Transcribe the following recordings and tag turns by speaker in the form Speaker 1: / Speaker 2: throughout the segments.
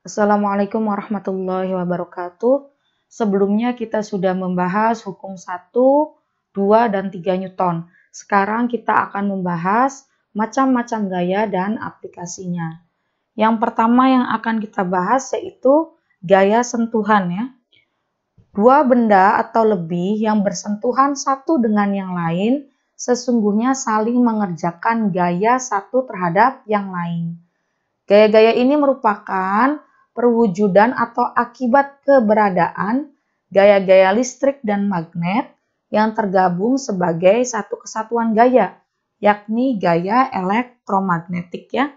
Speaker 1: Assalamualaikum warahmatullahi wabarakatuh. Sebelumnya kita sudah membahas hukum 1, 2, dan 3 Newton. Sekarang kita akan membahas macam-macam gaya dan aplikasinya. Yang pertama yang akan kita bahas yaitu gaya sentuhan ya. Dua benda atau lebih yang bersentuhan satu dengan yang lain sesungguhnya saling mengerjakan gaya satu terhadap yang lain. Gaya-gaya ini merupakan perwujudan atau akibat keberadaan gaya-gaya listrik dan magnet yang tergabung sebagai satu kesatuan gaya, yakni gaya elektromagnetik ya.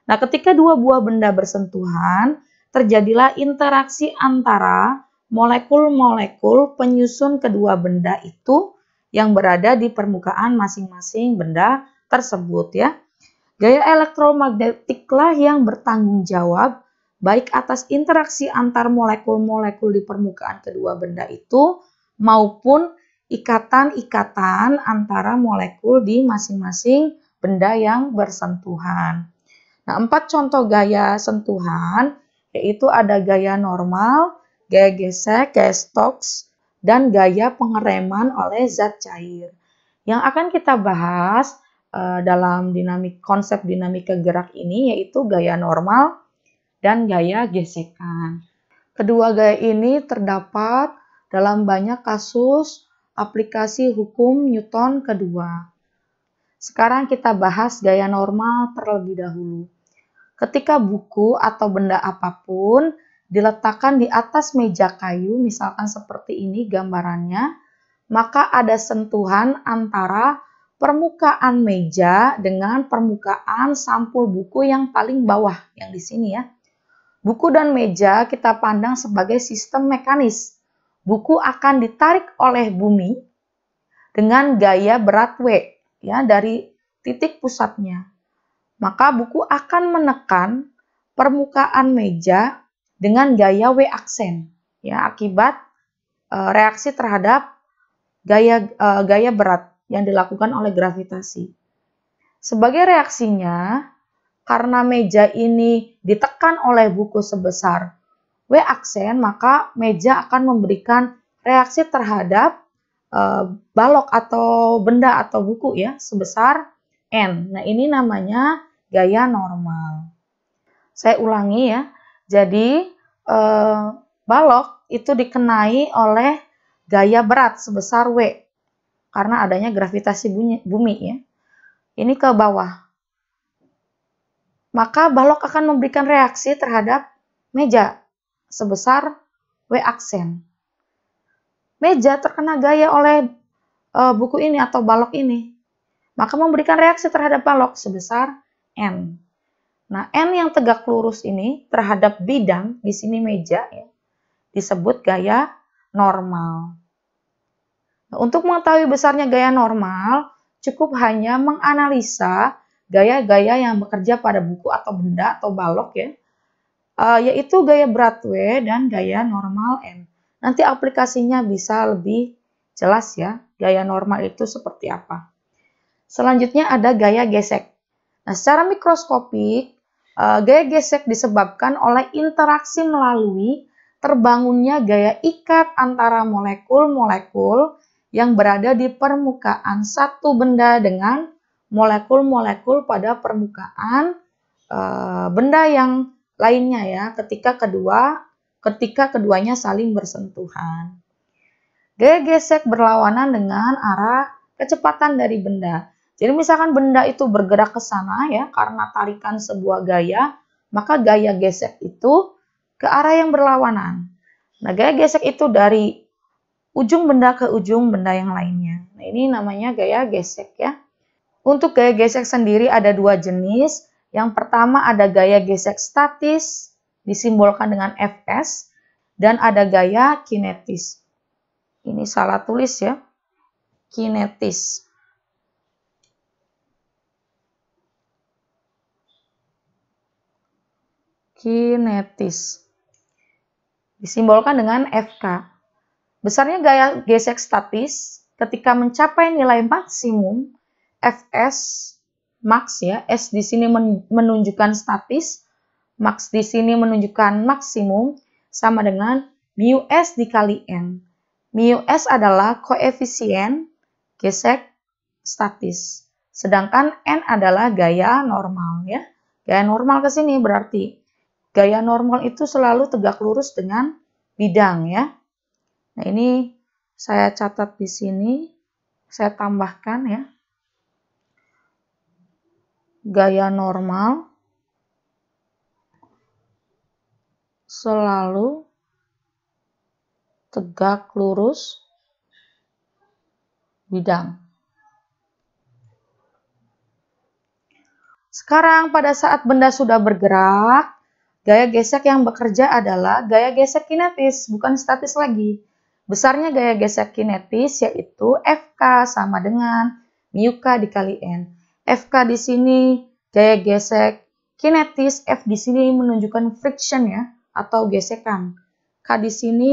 Speaker 1: Nah, ketika dua buah benda bersentuhan, terjadilah interaksi antara molekul-molekul penyusun kedua benda itu yang berada di permukaan masing-masing benda tersebut ya. Gaya elektromagnetiklah yang bertanggung jawab baik atas interaksi antar molekul-molekul di permukaan kedua benda itu maupun ikatan-ikatan antara molekul di masing-masing benda yang bersentuhan. Nah, 4 contoh gaya sentuhan yaitu ada gaya normal, gaya gesek, gaya Stokes, dan gaya pengereman oleh zat cair. Yang akan kita bahas dalam konsep dinamika gerak ini yaitu gaya normal dan gaya gesekan. Kedua gaya ini terdapat dalam banyak kasus aplikasi hukum Newton kedua. Sekarang kita bahas gaya normal terlebih dahulu. Ketika buku atau benda apapun diletakkan di atas meja kayu, misalkan seperti ini gambarannya, maka ada sentuhan antara permukaan meja dengan permukaan sampul buku yang paling bawah, yang di sini ya. Buku dan meja kita pandang sebagai sistem mekanis. Buku akan ditarik oleh bumi dengan gaya berat W ya dari titik pusatnya. Maka buku akan menekan permukaan meja dengan gaya W aksen ya akibat reaksi terhadap gaya berat yang dilakukan oleh gravitasi. Sebagai reaksinya, karena meja ini ditekan oleh buku sebesar W aksen, maka meja akan memberikan reaksi terhadap balok atau benda atau buku ya sebesar N. Nah, ini namanya gaya normal. Saya ulangi ya. Jadi balok itu dikenai oleh gaya berat sebesar W karena adanya gravitasi bumi ya. Ini ke bawah. Maka balok akan memberikan reaksi terhadap meja sebesar W aksen. Meja terkena gaya oleh buku ini atau balok ini, maka memberikan reaksi terhadap balok sebesar N. Nah, N yang tegak lurus ini terhadap bidang, di sini meja ya, disebut gaya normal. Nah, untuk mengetahui besarnya gaya normal, cukup hanya menganalisa gaya-gaya yang bekerja pada buku atau benda atau balok ya, yaitu gaya berat W dan gaya normal N. Nanti aplikasinya bisa lebih jelas ya, gaya normal itu seperti apa. Selanjutnya ada gaya gesek. Nah, secara mikroskopik, gaya gesek disebabkan oleh interaksi melalui terbangunnya gaya ikat antara molekul-molekul yang berada di permukaan satu benda dengan molekul-molekul pada permukaan benda yang lainnya ya, ketika keduanya saling bersentuhan. Gaya gesek berlawanan dengan arah kecepatan dari benda. Jadi misalkan benda itu bergerak ke sana ya karena tarikan sebuah gaya, maka gaya gesek itu ke arah yang berlawanan. Nah, gaya gesek itu dari ujung benda ke ujung benda yang lainnya. Nah, ini namanya gaya gesek ya. Untuk gaya gesek sendiri ada 2 jenis. Yang pertama ada gaya gesek statis, disimbolkan dengan Fs, dan ada gaya kinetis. Ini salah tulis ya, kinetis. Kinetis. Disimbolkan dengan Fk. Besarnya gaya gesek statis ketika mencapai nilai maksimum Fs max ya, S di sini menunjukkan statis, Max di sini menunjukkan maksimum sama dengan mu S dikali N. Mu S adalah koefisien gesek statis. Sedangkan N adalah gaya normal ya. Gaya normal ke sini berarti gaya normal itu selalu tegak lurus dengan bidang ya. Nah, ini saya catat di sini, saya tambahkan ya. Gaya normal selalu tegak lurus bidang. Sekarang pada saat benda sudah bergerak, gaya gesek yang bekerja adalah gaya gesek kinetis, bukan statis lagi. Besarnya gaya gesek kinetis yaitu Fk sama dengan mu K dikali N. Fk di sini gaya gesek kinetis, F di sini menunjukkan friction ya, atau gesekan. K di sini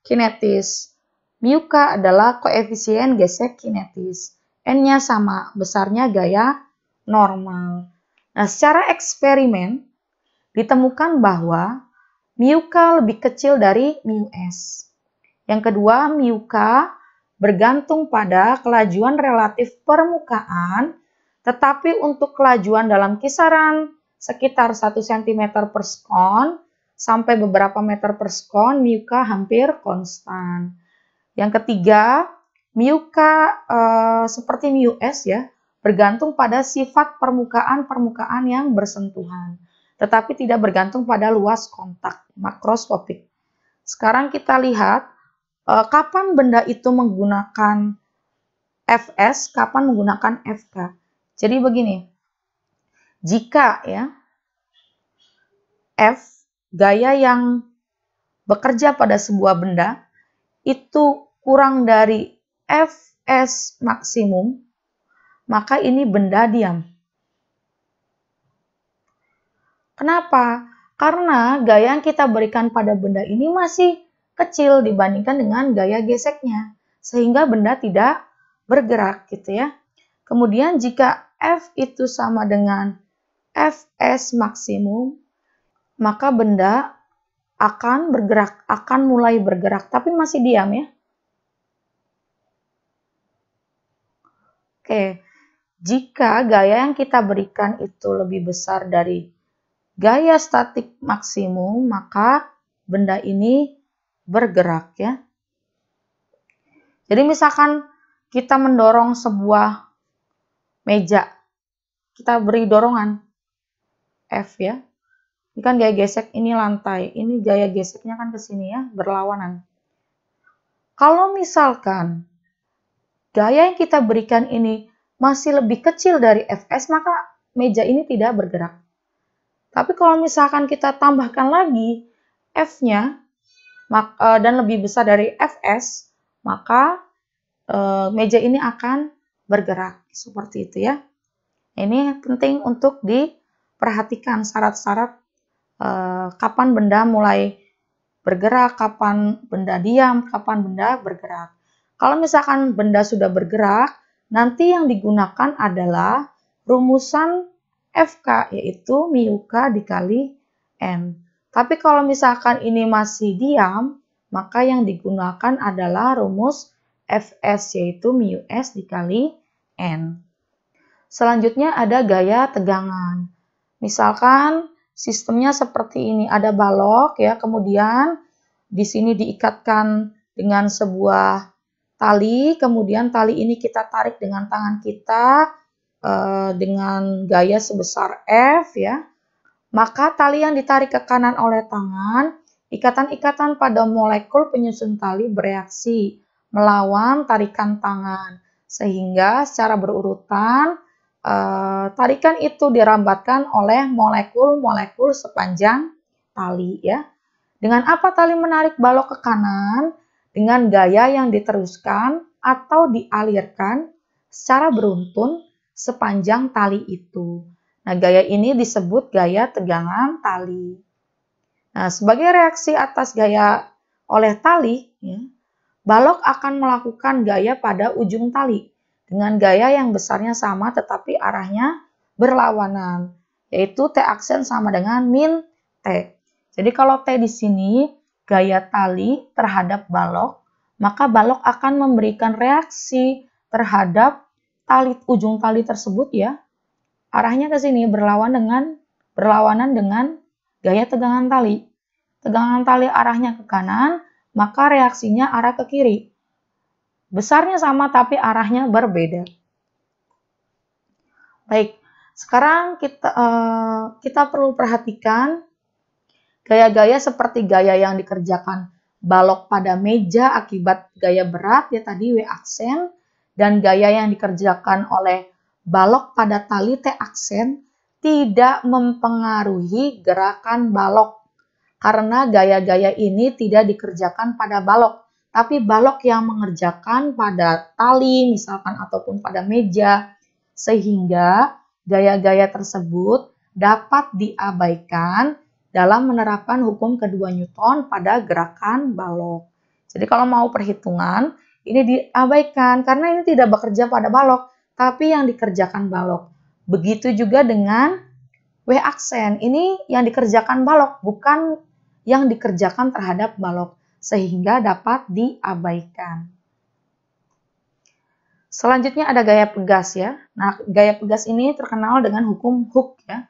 Speaker 1: kinetis. Mu K adalah koefisien gesek kinetis. N-nya sama, besarnya gaya normal. Nah, secara eksperimen ditemukan bahwa mu K lebih kecil dari mu S. Yang kedua, mu K bergantung pada kelajuan relatif permukaan, tetapi untuk kelajuan dalam kisaran sekitar 1 cm per sekon sampai beberapa meter per sekon, mu K hampir konstan. Yang ketiga, mu K seperti mu S ya, bergantung pada sifat permukaan-permukaan yang bersentuhan, tetapi tidak bergantung pada luas kontak makroskopik. Sekarang kita lihat kapan benda itu menggunakan Fs, kapan menggunakan Fk. Jadi begini, jika ya F, gaya yang bekerja pada sebuah benda, itu kurang dari Fs maksimum, maka ini benda diam. Kenapa? Karena gaya yang kita berikan pada benda ini masih kecil dibandingkan dengan gaya geseknya, sehingga benda tidak bergerak gitu ya. Kemudian jika F itu sama dengan Fs maksimum, maka benda akan bergerak, akan mulai bergerak, tapi masih diam ya. Oke, jika gaya yang kita berikan itu lebih besar dari gaya statik maksimum, maka benda ini bergerak ya. Jadi misalkan kita mendorong sebuah meja, kita beri dorongan F ya. Ini kan gaya gesek, ini lantai, ini gaya geseknya kan ke sini ya, berlawanan. Kalau misalkan gaya yang kita berikan ini masih lebih kecil dari Fs, maka meja ini tidak bergerak. Tapi kalau misalkan kita tambahkan lagi F-nya dan lebih besar dari Fs, maka meja ini akan bergerak. Seperti itu ya. Ini penting untuk diperhatikan syarat-syarat kapan benda mulai bergerak, kapan benda diam, kapan benda bergerak. Kalau misalkan benda sudah bergerak, nanti yang digunakan adalah rumusan Fk, yaitu mu K dikali N. Tapi kalau misalkan ini masih diam, maka yang digunakan adalah rumus Fs, yaitu mu S dikali N. Selanjutnya ada gaya tegangan. Misalkan sistemnya seperti ini, ada balok ya, kemudian di sini diikatkan dengan sebuah tali, kemudian tali ini kita tarik dengan tangan kita dengan gaya sebesar F ya. Maka tali yang ditarik ke kanan oleh tangan, ikatan-ikatan pada molekul penyusun tali bereaksi melawan tarikan tangan, sehingga secara berurutan tarikan itu dirambatkan oleh molekul-molekul sepanjang tali ya. Dengan apa tali menarik balok ke kanan? Dengan gaya yang diteruskan atau dialirkan secara beruntun sepanjang tali itu. Nah, gaya ini disebut gaya tegangan tali. Nah, sebagai reaksi atas gaya oleh tali, ya, balok akan melakukan gaya pada ujung tali dengan gaya yang besarnya sama tetapi arahnya berlawanan, yaitu T aksen sama dengan min T. Jadi kalau T di sini gaya tali terhadap balok, maka balok akan memberikan reaksi terhadap ujung tali tersebut ya. Arahnya ke sini berlawanan dengan gaya tegangan tali. Tegangan tali arahnya ke kanan, maka reaksinya arah ke kiri. Besarnya sama tapi arahnya berbeda. Baik, sekarang kita perlu perhatikan gaya-gaya seperti gaya yang dikerjakan balok pada meja akibat gaya berat, ya tadi W aksen, dan gaya yang dikerjakan oleh balok pada tali T aksen tidak mempengaruhi gerakan balok. Karena gaya-gaya ini tidak dikerjakan pada balok, tapi balok yang mengerjakan pada tali misalkan ataupun pada meja, sehingga gaya-gaya tersebut dapat diabaikan dalam menerapkan hukum kedua Newton pada gerakan balok. Jadi kalau mau perhitungan, ini diabaikan karena ini tidak bekerja pada balok, tapi yang dikerjakan balok. Begitu juga dengan W aksen, ini yang dikerjakan balok, bukan yang dikerjakan terhadap balok, sehingga dapat diabaikan. Selanjutnya ada gaya pegas ya. Nah, gaya pegas ini terkenal dengan hukum Hooke ya.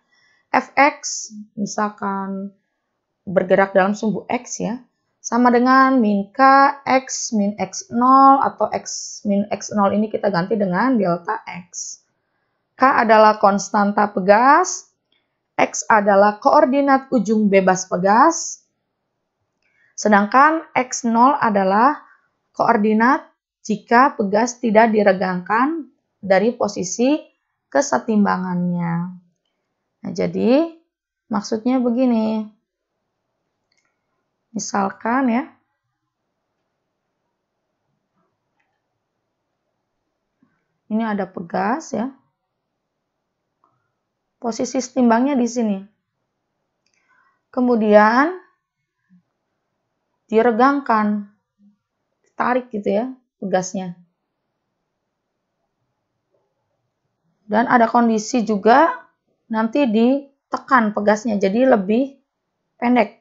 Speaker 1: Fx misalkan bergerak dalam sumbu X ya, sama dengan min K X min X0 atau X min X0 ini kita ganti dengan delta X. K adalah konstanta pegas, X adalah koordinat ujung bebas pegas, sedangkan X0 adalah koordinat jika pegas tidak diregangkan dari posisi kesetimbangannya. Nah, jadi maksudnya begini. Misalkan ya, ini ada pegas ya. Posisi setimbangnya di sini. Kemudian diregangkan, tarik gitu ya pegasnya. Dan ada kondisi juga nanti ditekan pegasnya, jadi lebih pendek.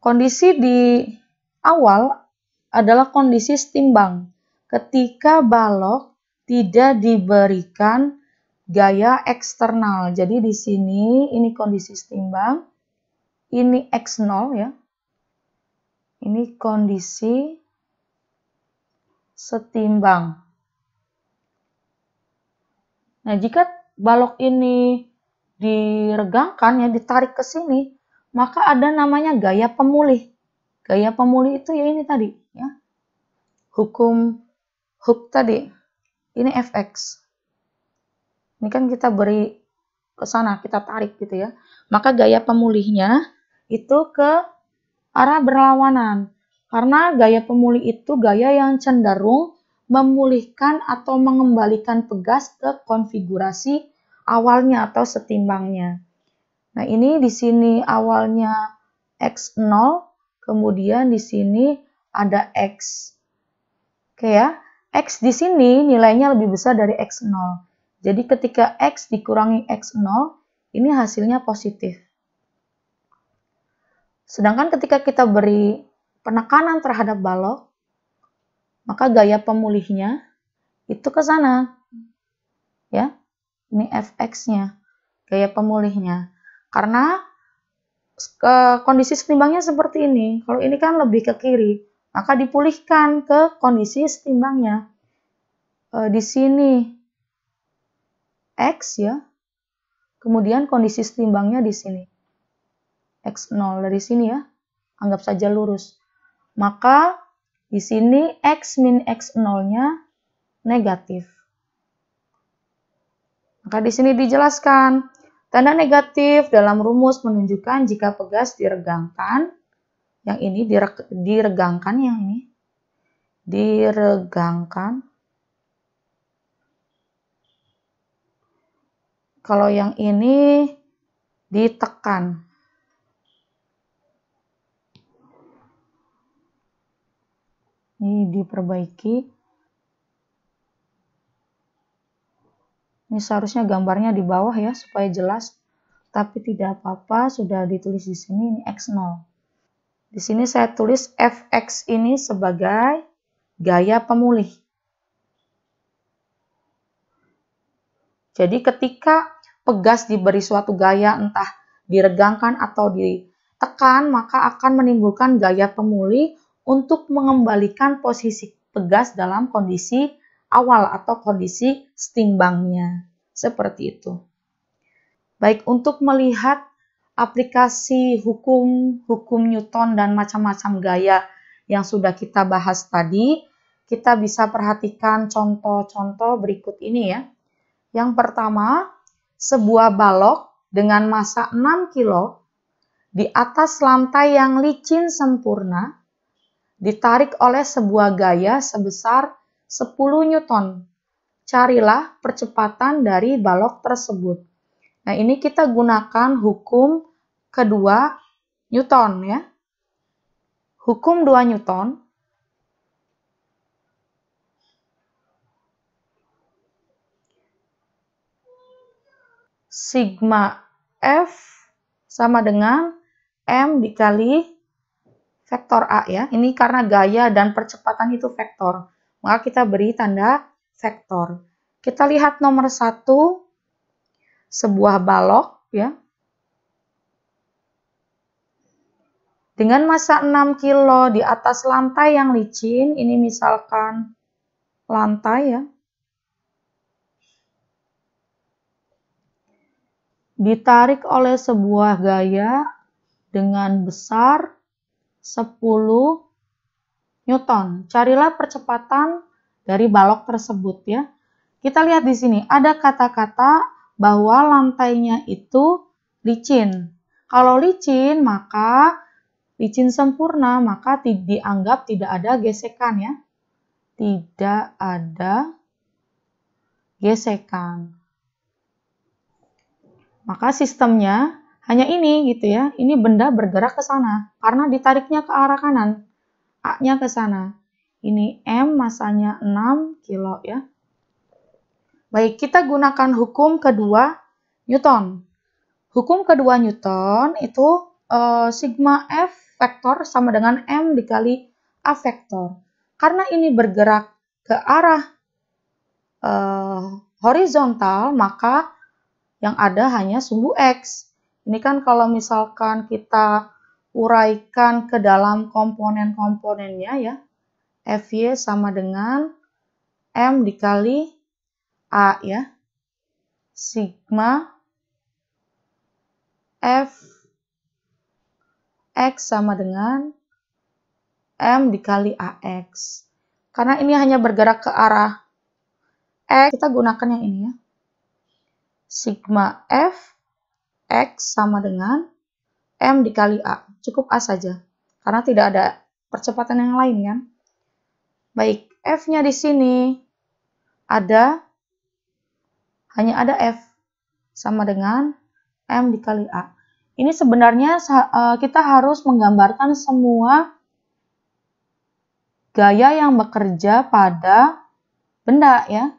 Speaker 1: Kondisi di awal adalah kondisi setimbang. Ketika balok tidak diberikan gaya eksternal. Jadi di sini ini kondisi setimbang. Ini X0 ya. Ini kondisi setimbang. Nah, jika balok ini diregangkan ya, ditarik ke sini, maka ada namanya gaya pemulih. Gaya pemulih itu ya ini tadi ya. Hukum Hooke tadi. Ini Fx. Ini kan kita beri ke sana, kita tarik gitu ya. Maka gaya pemulihnya itu ke arah berlawanan. Karena gaya pemulih itu gaya yang cenderung memulihkan atau mengembalikan pegas ke konfigurasi awalnya atau setimbangnya. Nah, ini di sini awalnya X0, kemudian di sini ada X. Oke ya, X di sini nilainya lebih besar dari X0. Jadi ketika X dikurangi X0, ini hasilnya positif. Sedangkan ketika kita beri penekanan terhadap balok, maka gaya pemulihnya itu ke sana. Ya. Ini Fx-nya, gaya pemulihnya. Karena kondisi setimbangnya seperti ini. Kalau ini kan lebih ke kiri, maka dipulihkan ke kondisi setimbangnya. Di sini X ya. Kemudian kondisi setimbangnya di sini. X0 dari sini ya. Anggap saja lurus. Maka di sini X min X0-nya negatif. Maka di sini dijelaskan, tanda negatif dalam rumus menunjukkan jika pegas diregangkan, yang ini diregangkan, yang ini diregangkan. Kalau yang ini ditekan. Ini diperbaiki. Ini seharusnya gambarnya di bawah ya, supaya jelas. Tapi tidak apa-apa, sudah ditulis di sini, ini X0. Di sini saya tulis Fx ini sebagai gaya pemulih. Jadi ketika pegas diberi suatu gaya, entah diregangkan atau ditekan, maka akan menimbulkan gaya pemulih untuk mengembalikan posisi pegas dalam kondisi awal atau kondisi setimbangnya. Seperti itu. Baik, untuk melihat aplikasi hukum Newton dan macam-macam gaya yang sudah kita bahas tadi, kita bisa perhatikan contoh-contoh berikut ini ya. Yang pertama, sebuah balok dengan massa 6 kg di atas lantai yang licin sempurna ditarik oleh sebuah gaya sebesar 10 Newton. Carilah percepatan dari balok tersebut. Nah, ini kita gunakan hukum kedua Newton ya. Hukum 2 Newton. Sigma F sama dengan M dikali vektor A ya. Ini karena gaya dan percepatan itu vektor. Maka kita beri tanda vektor. Kita lihat nomor 1. Sebuah balok ya. Dengan massa 6 kg di atas lantai yang licin, ini misalkan lantai ya. Ditarik oleh sebuah gaya dengan besar 10 Newton. Carilah percepatan dari balok tersebut ya. Kita lihat di sini ada kata-kata bahwa lantainya itu licin. Kalau licin maka licin sempurna, maka dianggap tidak ada gesekan ya. Tidak ada gesekan. Maka sistemnya hanya ini gitu ya. Ini benda bergerak ke sana karena ditariknya ke arah kanan. A-nya ke sana. Ini M massanya 6 kilo ya. Baik, kita gunakan hukum kedua Newton. Hukum kedua Newton itu sigma F vektor sama dengan M dikali A vektor. Karena ini bergerak ke arah horizontal, maka yang ada hanya sumbu X. Ini kan kalau misalkan kita uraikan ke dalam komponen-komponennya ya, Fy sama dengan M dikali A ya. Sigma F X sama dengan M dikali AX. Karena ini hanya bergerak ke arah X, kita gunakan yang ini ya. Sigma F X sama dengan M dikali A. Cukup A saja. Karena tidak ada percepatan yang lain kan. Baik, F-nya di sini hanya ada F sama dengan M dikali A. Ini sebenarnya kita harus menggambarkan semua gaya yang bekerja pada benda ya.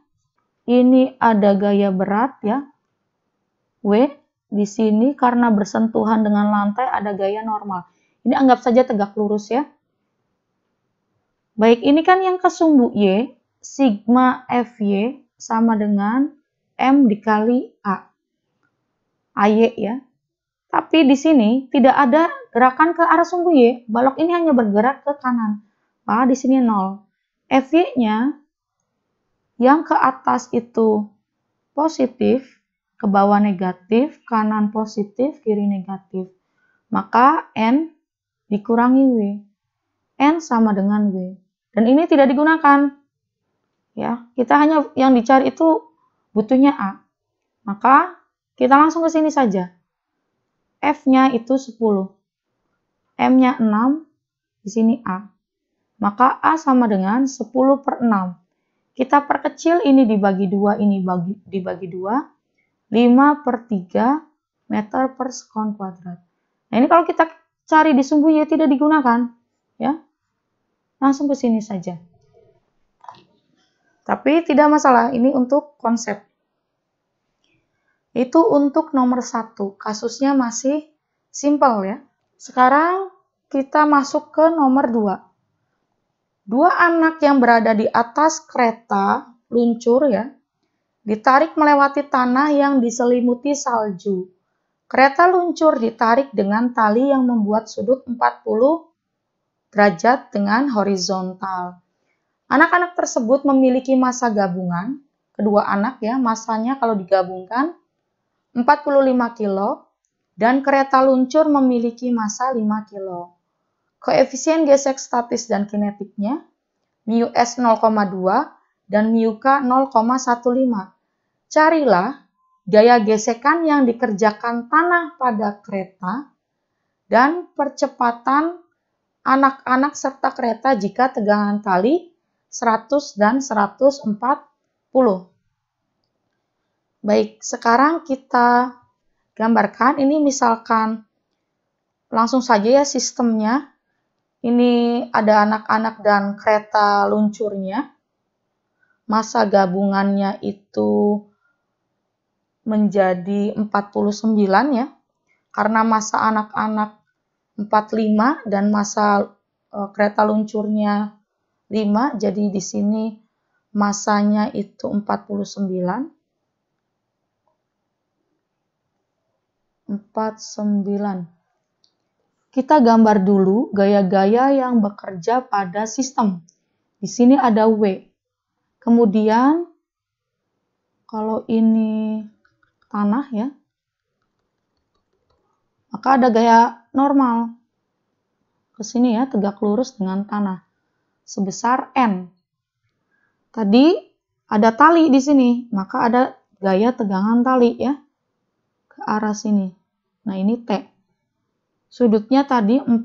Speaker 1: Ini ada gaya berat ya. W di sini karena bersentuhan dengan lantai ada gaya normal. Ini anggap saja tegak lurus ya. Baik, ini kan yang ke sumbu Y, sigma Fy sama dengan M dikali A. AY ya. Tapi di sini tidak ada gerakan ke arah sumbu Y. Balok ini hanya bergerak ke kanan. Maka di sini 0. Fy-nya yang ke atas itu positif, ke bawah negatif, kanan positif, kiri negatif. Maka N dikurangi W. N sama dengan W. Dan ini tidak digunakan. Ya, kita hanya yang dicari itu butuhnya A. Maka kita langsung ke sini saja. F-nya itu 10. M-nya 6, di sini A. Maka A sama dengan 10 per 6. Kita perkecil ini dibagi 2, ini dibagi 2. 5 per 3 meter per sekon kuadrat. Nah, ini kalau kita cari di sumbu Y tidak digunakan. Ya, langsung ke sini saja. Tapi tidak masalah, ini untuk konsep. Itu untuk nomor 1. Kasusnya masih simpel ya. Sekarang kita masuk ke nomor 2. Dua anak yang berada di atas kereta luncur ya, ditarik melewati tanah yang diselimuti salju. Kereta luncur ditarik dengan tali yang membuat sudut 40 derajat dengan horizontal. Anak-anak tersebut memiliki massa gabungan, kedua anak ya, massanya kalau digabungkan 45 kilo, dan kereta luncur memiliki massa 5 kilo. Koefisien gesek statis dan kinetiknya, mu S 0,2 dan mu K 0,15. Carilah gaya gesekan yang dikerjakan tanah pada kereta dan percepatan anak-anak serta kereta jika tegangan tali 100 dan 140. Baik, sekarang kita gambarkan. Ini misalkan langsung saja ya sistemnya. Ini ada anak-anak dan kereta luncurnya. Massa gabungannya itu menjadi 49 ya. Karena massa anak-anak 45 dan massa kereta luncurnya 5, jadi di sini massanya itu 49. 49. Kita gambar dulu gaya-gaya yang bekerja pada sistem. Di sini ada W. Kemudian kalau ini tanah ya, maka ada gaya normal. Ke sini ya, tegak lurus dengan tanah. Sebesar N. Tadi ada tali di sini, maka ada gaya tegangan tali ya ke arah sini. Nah, ini T. Sudutnya tadi 40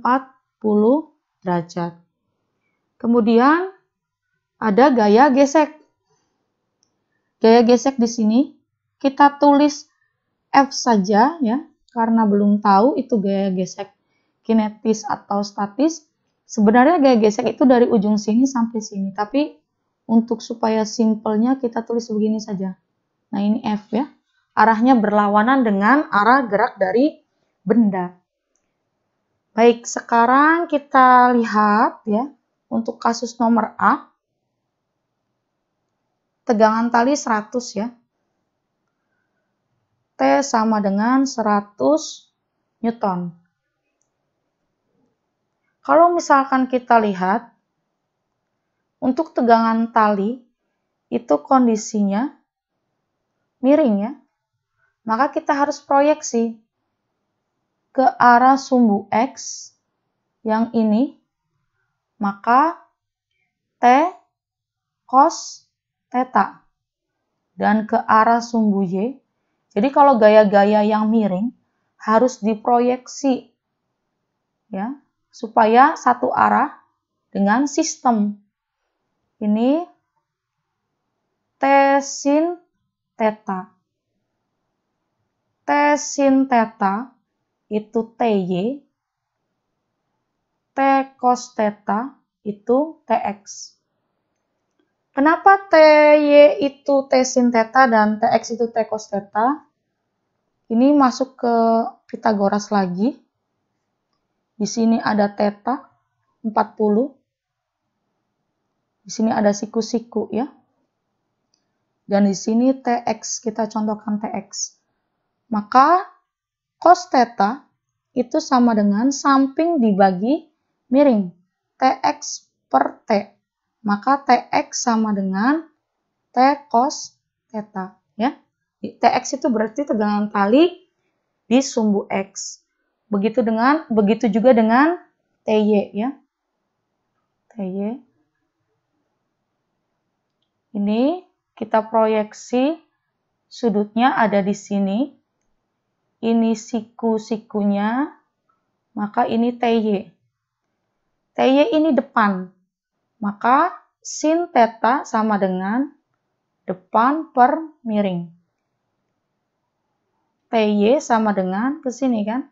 Speaker 1: derajat. Kemudian ada gaya gesek. Gaya gesek di sini kita tulis F saja ya, karena belum tahu itu gaya gesek kinetis atau statis. Sebenarnya gaya gesek itu dari ujung sini sampai sini, tapi untuk supaya simpelnya kita tulis begini saja. Nah, ini F ya. Arahnya berlawanan dengan arah gerak dari benda. Baik, sekarang kita lihat ya, untuk kasus nomor A. Tegangan tali 100 ya. T sama dengan 100 Newton. Kalau misalkan kita lihat, untuk tegangan tali itu kondisinya miring ya, maka kita harus proyeksi ke arah sumbu X yang ini, maka T cos theta, dan ke arah sumbu Y. Jadi kalau gaya-gaya yang miring harus diproyeksi ya, supaya satu arah dengan sistem. Ini T sin theta. T sin theta itu TY, T cos theta itu TX. Kenapa TY itu T sin theta dan TX itu T cos theta? Ini masuk ke Pythagoras lagi. Di sini ada theta 40. Di sini ada siku-siku ya. Dan di sini TX, kita contohkan TX. Maka cos theta itu sama dengan samping dibagi miring. TX per T. Maka TX sama dengan T cos theta ya. TX itu berarti tegangan tali di sumbu X. Begitu juga dengan TY ya. TY. Ini kita proyeksi sudutnya ada di sini. Ini siku-sikunya, maka ini TY. TY ini depan. Maka sin theta sama dengan depan per miring. TY sama dengan ke sini kan?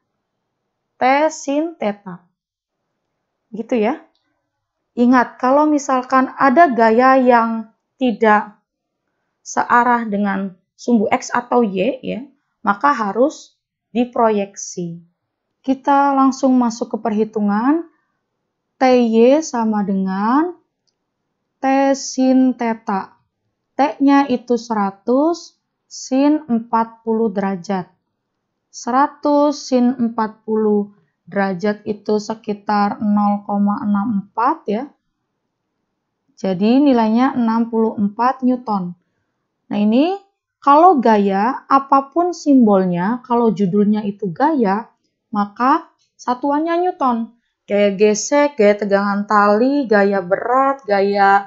Speaker 1: T sin theta. Gitu ya. Ingat, kalau misalkan ada gaya yang tidak searah dengan sumbu X atau Y ya, maka harus diproyeksi. Kita langsung masuk ke perhitungan. TY sama dengan T sin theta. T-nya itu 100 sin 40 derajat. 100 sin 40 derajat itu sekitar 0,64 ya. Jadi nilainya 64 Newton. Nah ini kalau gaya, apapun simbolnya, kalau judulnya itu gaya, maka satuannya Newton. Gaya gesek, gaya tegangan tali, gaya berat, gaya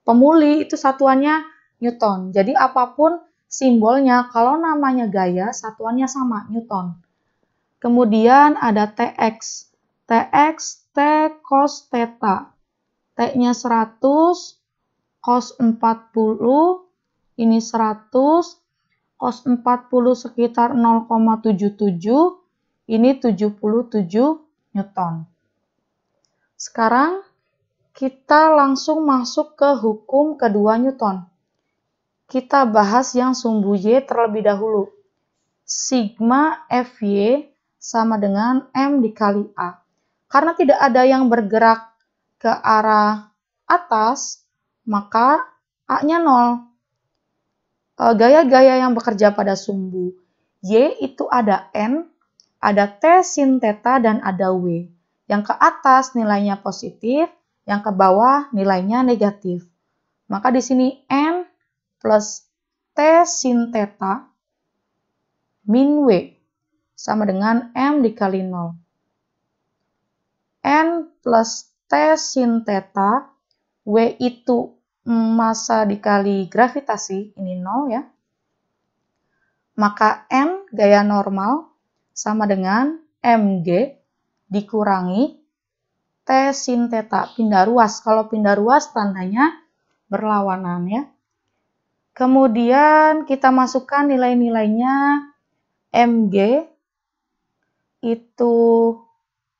Speaker 1: pemuli, itu satuannya Newton. Jadi apapun simbolnya, kalau namanya gaya, satuannya sama, Newton. Kemudian ada TX. TX, T cos theta. T-nya 100, cos 40, ini 100, cos 40 sekitar 0,77, ini 77 Newton. Sekarang kita langsung masuk ke hukum kedua Newton. Kita bahas yang sumbu Y terlebih dahulu. Sigma Fy sama dengan M dikali A. Karena tidak ada yang bergerak ke arah atas, maka A-nya 0. Gaya-gaya yang bekerja pada sumbu Y itu ada N, ada T sin theta, dan ada W. Yang ke atas nilainya positif, yang ke bawah nilainya negatif. Maka di sini N plus T sin theta min W sama dengan M dikali 0. N plus T sin theta, W itu massa dikali gravitasi, ini 0 ya. Maka N gaya normal sama dengan Mg dikurangi T sin theta, pindah ruas. Kalau pindah ruas tandanya berlawanan ya. Kemudian kita masukkan nilai-nilainya. Mg itu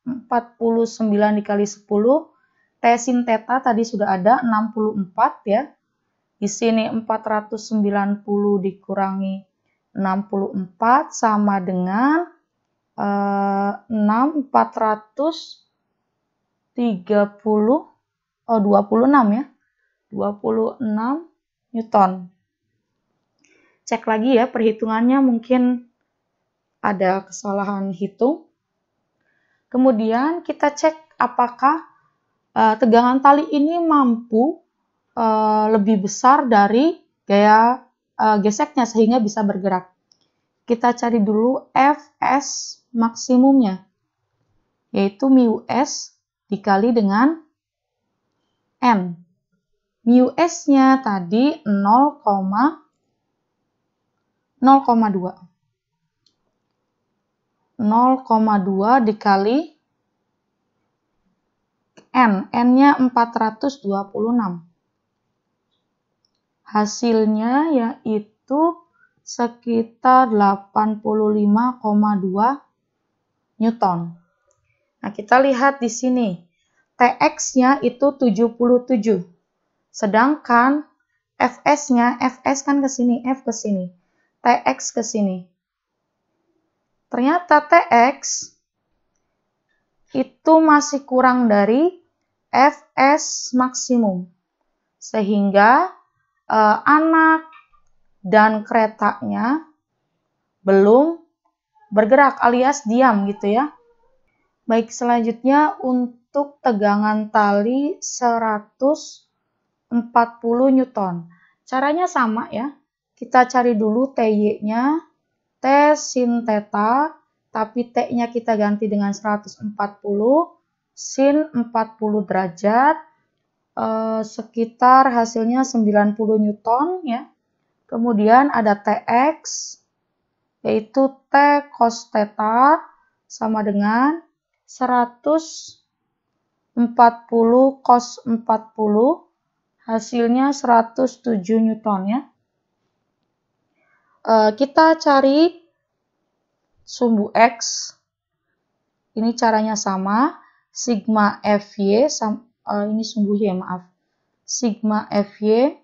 Speaker 1: 49 dikali 10. T sin theta tadi sudah ada 64 ya. Di sini 490 dikurangi 64 sama dengan 26 ya. 26 Newton. Cek lagi ya perhitungannya, mungkin ada kesalahan hitung. Kemudian kita cek apakah tegangan tali ini mampu lebih besar dari gaya geseknya sehingga bisa bergerak. Kita cari dulu Fs maksimumnya, yaitu mu S dikali dengan N. Mu S-nya tadi 0,2. 0,2 dikali N. N-nya 426. Hasilnya yaitu sekitar 85,2 Newton. Nah, kita lihat di sini. Tx-nya itu 77. Sedangkan Fs-nya, Fs kan ke sini, F ke sini. Tx ke sini. Ternyata Tx itu masih kurang dari Fs maksimum. Sehingga anak dan keretanya belum bergerak alias diam gitu ya. Baik, selanjutnya untuk tegangan tali 140 Newton. Caranya sama ya. Kita cari dulu Ty-nya, T sin theta, tapi T-nya kita ganti dengan 140 sin 40 derajat, sekitar hasilnya 90 Newton ya. Kemudian ada Tx, yaitu T cos theta sama dengan 140 cos 40, hasilnya 107 Newton ya. Kita cari sumbu X. Ini caranya sama. Sigma Fy, ini sumbu Y, maaf. Sigma Fy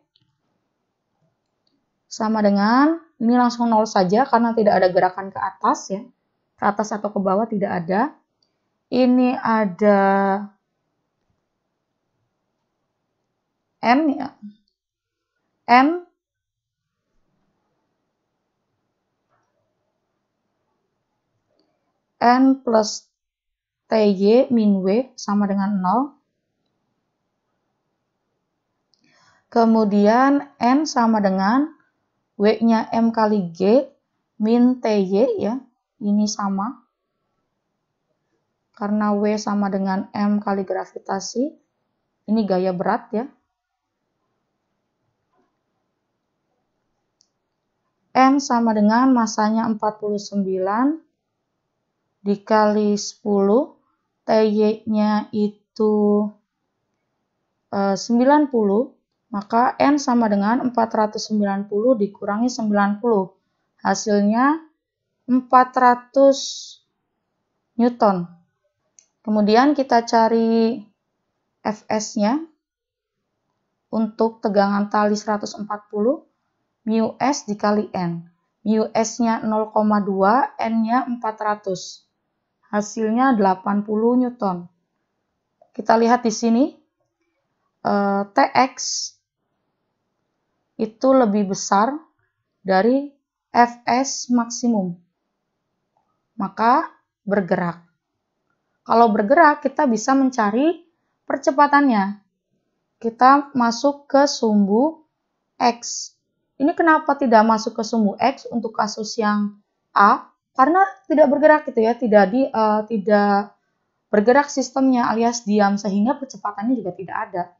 Speaker 1: sama dengan, ini langsung 0 saja karena tidak ada gerakan ke atas ya. Ke atas atau ke bawah tidak ada. Ini ada N ya. N plus TY min W sama dengan 0. Kemudian N sama dengan W-nya M kali G min TY ya. Ini sama. Karena W sama dengan M kali gravitasi. Ini gaya berat ya. M sama dengan masanya 49 dikali 10. TY-nya itu 90. Maka N sama dengan 490 dikurangi 90. Hasilnya 400 Newton. Kemudian kita cari Fs-nya. Untuk tegangan tali 140, mu S dikali N. Mu S-nya 0,2, N-nya 400. Hasilnya 80 Newton. Kita lihat di sini, Tx itu lebih besar dari Fs maksimum. Maka bergerak. Kalau bergerak, kita bisa mencari percepatannya. Kita masuk ke sumbu X. Ini kenapa tidak masuk ke sumbu X untuk kasus yang A? Karena tidak bergerak gitu ya, tidak bergerak sistemnya alias diam, sehingga percepatannya juga tidak ada.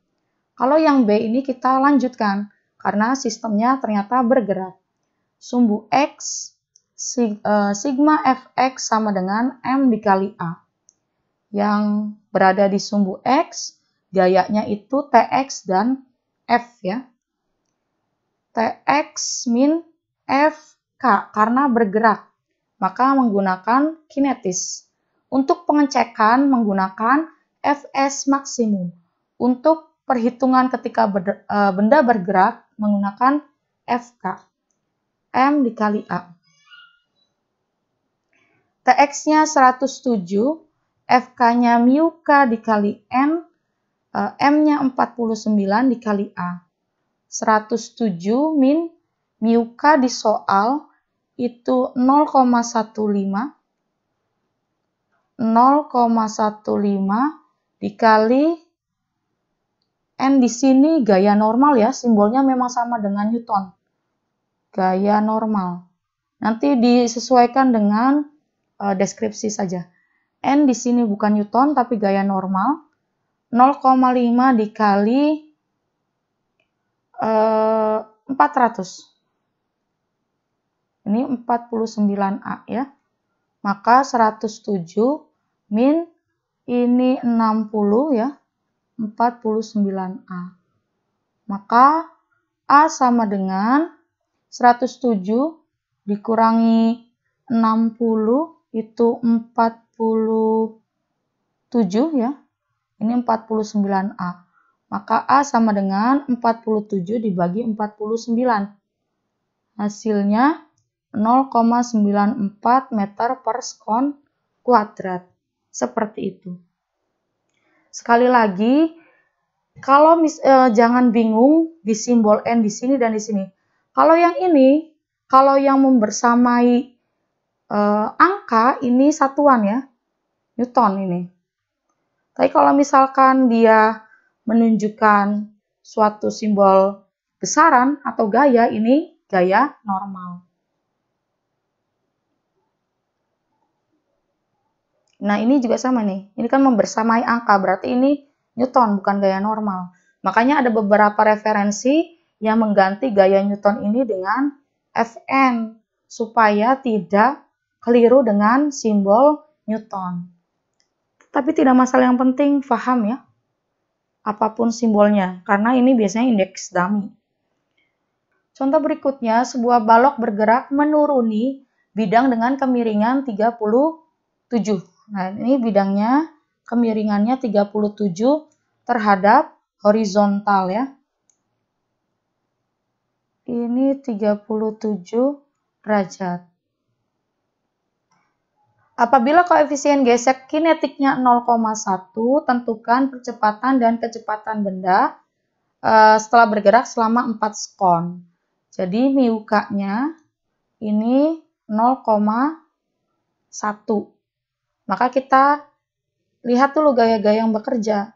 Speaker 1: Kalau yang B ini kita lanjutkan, karena sistemnya ternyata bergerak. Sumbu X, sigma Fx sama dengan M dikali A. Yang berada di sumbu X, gayanya itu Tx dan F ya. Tx min Fk karena bergerak, maka menggunakan kinetis. Untuk pengecekan menggunakan Fs maksimum. Untuk perhitungan ketika benda bergerak menggunakan Fk. M dikali A. Tx-nya 107, Fk-nya mu K dikali N, M-nya 49 dikali A. 107 min mu K di soal itu 0,15 dikali N di sini gaya normal ya, simbolnya memang sama dengan Newton. Gaya normal. Nanti disesuaikan dengan deskripsi saja. N di sini bukan Newton tapi gaya normal. 0,5 dikali 400. Ini 49A ya. Maka 107 min ini 60 ya. 49A. Maka A sama dengan 107 dikurangi 60 itu 47 ya. Ini 49A. Maka A sama dengan 47 dibagi 49. Hasilnya 0,94 meter per sekon kuadrat. Seperti itu. Sekali lagi, kalau jangan bingung di simbol N di sini dan di sini. Kalau yang ini, kalau yang membersamai angka ini satuan ya, Newton ini. Tapi kalau misalkan dia menunjukkan suatu simbol besaran atau gaya, ini gaya normal. Nah, ini juga sama nih. Ini kan membersamai angka, berarti ini Newton, bukan gaya normal. Makanya ada beberapa referensi yang mengganti gaya Newton ini dengan Fn, supaya tidak keliru dengan simbol Newton. Tapi tidak masalah, yang penting paham ya, apapun simbolnya, karena ini biasanya indeks dummy. Contoh berikutnya, sebuah balok bergerak menuruni bidang dengan kemiringan 37. Nah, ini bidangnya, kemiringannya 37 terhadap horizontal ya. ini 37 derajat. Apabila koefisien gesek kinetiknya 0,1, tentukan percepatan dan kecepatan benda setelah bergerak selama 4 sekon. Jadi mu K-nya ini 0,1. Maka kita lihat dulu gaya-gaya yang bekerja.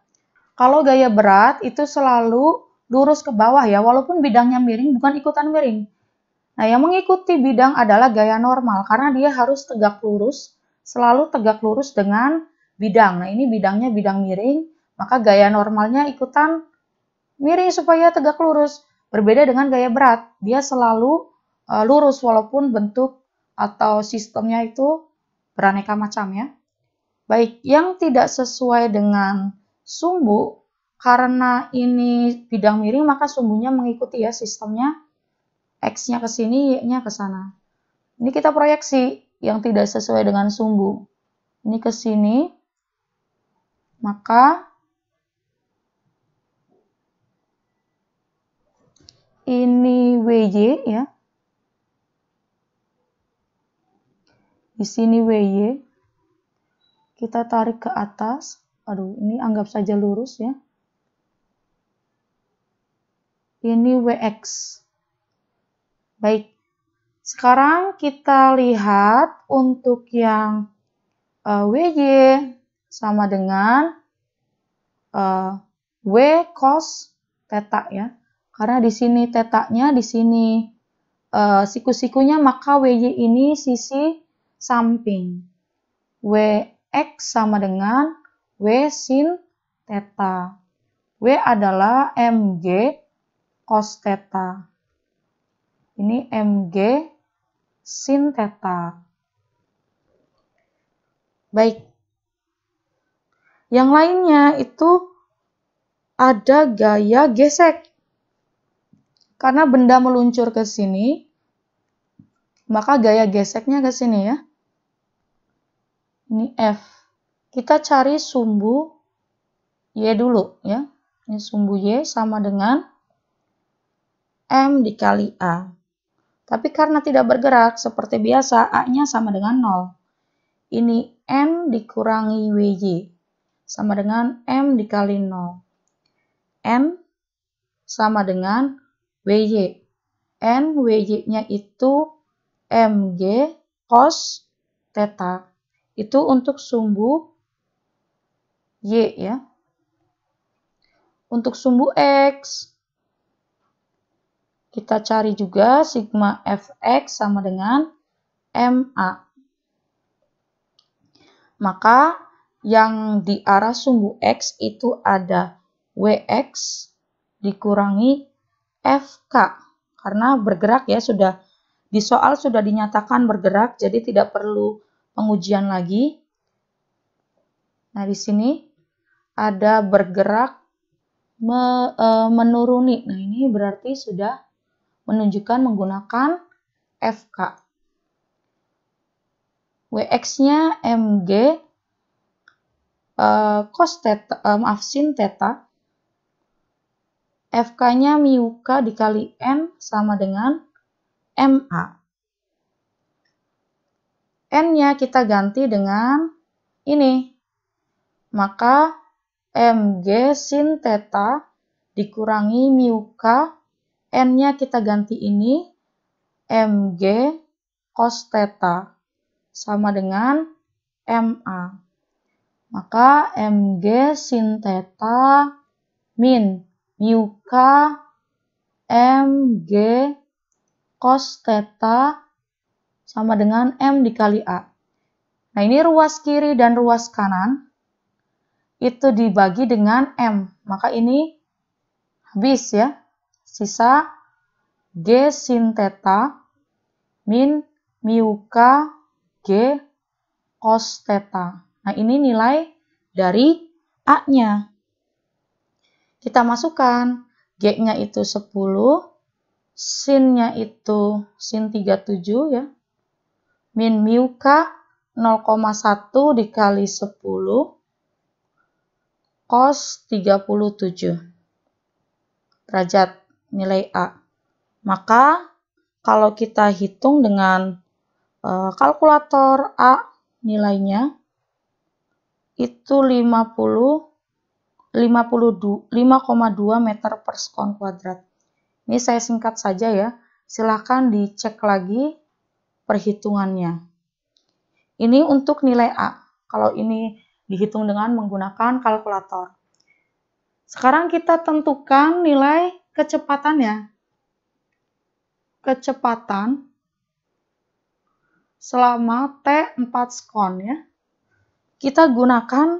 Speaker 1: Kalau gaya berat itu selalu lurus ke bawah ya, walaupun bidangnya miring, bukan ikutan miring. Nah, yang mengikuti bidang adalah gaya normal, karena dia harus tegak lurus, selalu tegak lurus dengan bidang. Nah, ini bidangnya bidang miring, maka gaya normalnya ikutan miring supaya tegak lurus. Berbeda dengan gaya berat, dia selalu lurus walaupun bentuk atau sistemnya itu beraneka macam ya. Baik, yang tidak sesuai dengan sumbu, karena ini bidang miring, maka sumbunya mengikuti ya sistemnya. X-nya ke sini, Y-nya ke sana. Ini kita proyeksi yang tidak sesuai dengan sumbu. Ini ke sini, maka ini WY ya. Di sini WY. Kita tarik ke atas. Aduh, ini anggap saja lurus ya. Ini WX. Baik. Sekarang kita lihat untuk yang WY sama dengan W cos theta ya. Karena di sini tetanya, di sini siku-sikunya, maka WY ini sisi samping. WX sama dengan W sin theta. W adalah MG cos theta. Ini MG sin theta. Baik. Yang lainnya itu ada gaya gesek. Karena benda meluncur ke sini, maka gaya geseknya ke sini ya. Ini F. Kita cari sumbu Y dulu ya. Ini sumbu Y sama dengan M dikali A. Tapi karena tidak bergerak, seperti biasa, A-nya sama dengan 0. Ini N dikurangi WY, sama dengan M dikali 0. N sama dengan WY. N, WY-nya itu MG cos theta. Itu untuk sumbu Y ya. Untuk sumbu X, kita cari juga sigma Fx sama dengan MA. Maka yang di arah sumbu X itu ada Wx dikurangi Fk. Karena bergerak ya, sudah di soal sudah dinyatakan bergerak, jadi tidak perlu pengujian lagi. Nah, di sini ada bergerak menuruni. Nah, ini berarti sudah menunjukkan menggunakan Fk. Wx-nya Mg cos theta, sin theta. Fk-nya mu K dikali N sama dengan Ma. N-nya kita ganti dengan ini. Maka Mg sin theta dikurangi mu K. N-nya kita ganti ini. Mg cos theta sama dengan Ma. Maka Mg sin theta min mu K Mg cos theta sama dengan M dikali A. Nah, ini ruas kiri dan ruas kanan itu dibagi dengan M. Maka ini habis ya. Sisa G sin theta min mu K G cos theta. Nah, ini nilai dari A-nya. Kita masukkan. G-nya itu 10, sin-nya itu sin 37 ya. Min mu K 0,1 dikali 10 cos 37 derajat nilai A. Maka kalau kita hitung dengan kalkulator A, nilainya itu 5,2 meter per sekon kuadrat. Ini saya singkat saja ya. Silahkan dicek lagi perhitungannya. Ini untuk nilai A. Kalau ini dihitung dengan menggunakan kalkulator. Sekarang kita tentukan nilai kecepatannya. Kecepatan selama T4 sekon ya. Kita gunakan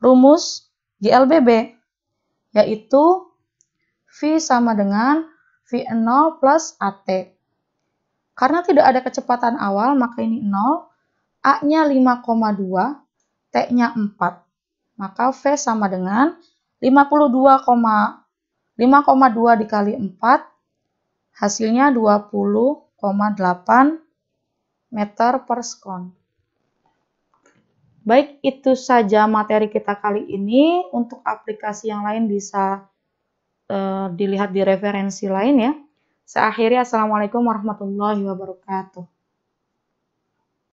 Speaker 1: rumus GLBB, yaitu V sama dengan V0 plus AT. Karena tidak ada kecepatan awal, maka ini 0, A-nya 5,2, T-nya 4. Maka V sama dengan 5,2 dikali 4, hasilnya 20,8 meter per sekon. Baik, itu saja materi kita kali ini. Untuk aplikasi yang lain bisa dilihat di referensi lain ya. Saya akhiri, Assalamualaikum warahmatullahi wabarakatuh.